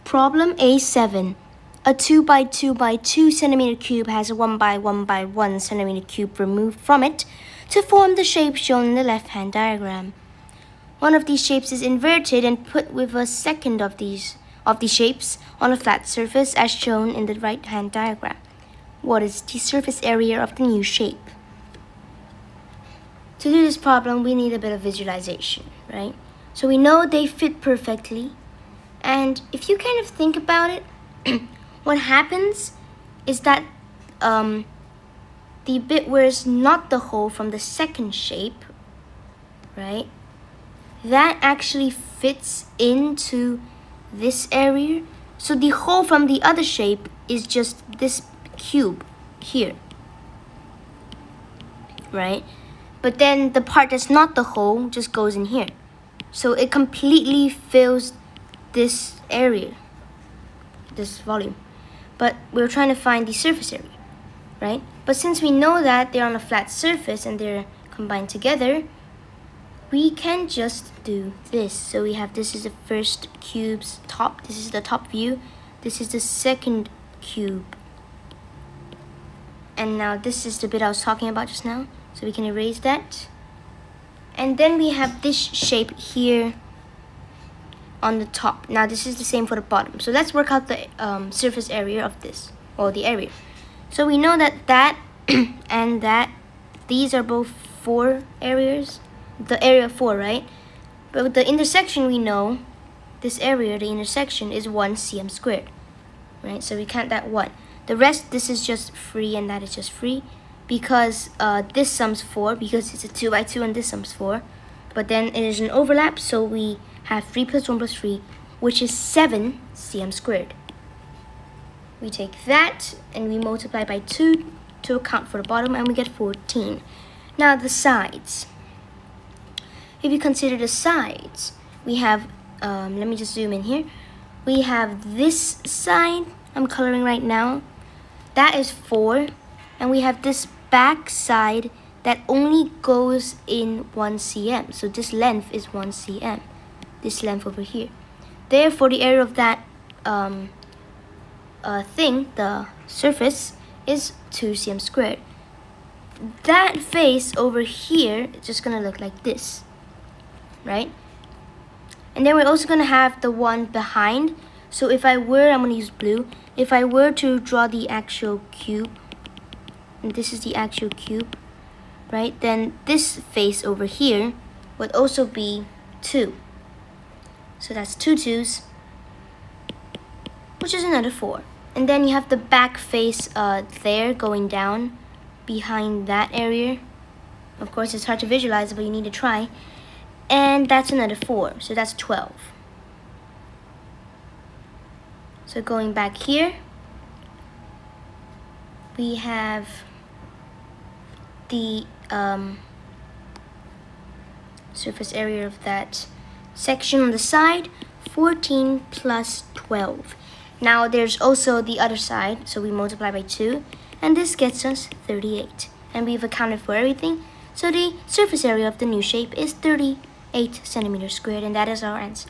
Problem A7. A 2 by 2 by 2 centimeter cube has a 1 by 1 by 1 centimeter cube removed from it to form the shape shown in the left-hand diagram. One of these shapes is inverted and put with a second of these shapes on a flat surface as shown in the right-hand diagram. What is the surface area of the new shape? To do this problem, we need a bit of visualization, right? So we know they fit perfectly. And if you kind of think about it, what happens is that the bit where it's not the hole from the second shape, right, that actually fits into this area. So the hole from the other shape is just this cube here, right? But then the part that's not the hole just goes in here. So it completely fills this area, this volume. But we're trying to find the surface area, right? But since we know that they're on a flat surface and they're combined together, we can just do this. So we have, this is the first cube's top, this is the top view, this is the second cube. And now this is the bit I was talking about just now. So we can erase that. And then we have this shape here on the top. Now this is the same for the bottom. So let's work out the surface area of this, or the area. So we know that that and that, these are both 4 areas. The area 4, right? But with the intersection, we know this area, the intersection, is 1 cm squared, right? So we count that 1. The rest, this is just free and that is just free, because this sums 4, because it's a 2 by 2 and this sums 4. But then it is an overlap, so we have 3 plus 1 plus 3, which is 7 cm squared. We take that and we multiply by 2 to account for the bottom, and we get 14. Now the sides. If you consider the sides, we have, let me just zoom in here. We have this side, I'm coloring right now, that is 4. And we have this back side that only goes in 1 cm. So this length is 1 cm. This length over here. Therefore, the area of that thing, the surface, is 2 cm squared. That face over here is just gonna look like this, right? And then we're also gonna have the one behind. So if I'm gonna use blue. If I were to draw the actual cube, and this is the actual cube, right? Then this face over here would also be 2. So that's 2 2's, which is another 4. And then you have the back face there going down behind that area. Of course, it's hard to visualize, but you need to try. And that's another 4, so that's 12. So going back here, we have the surface area of that section on the side, 14 plus 12. Now there's also the other side, so we multiply by 2, and this gets us 38. And we've accounted for everything, so the surface area of the new shape is 38 centimeters squared, and that is our answer.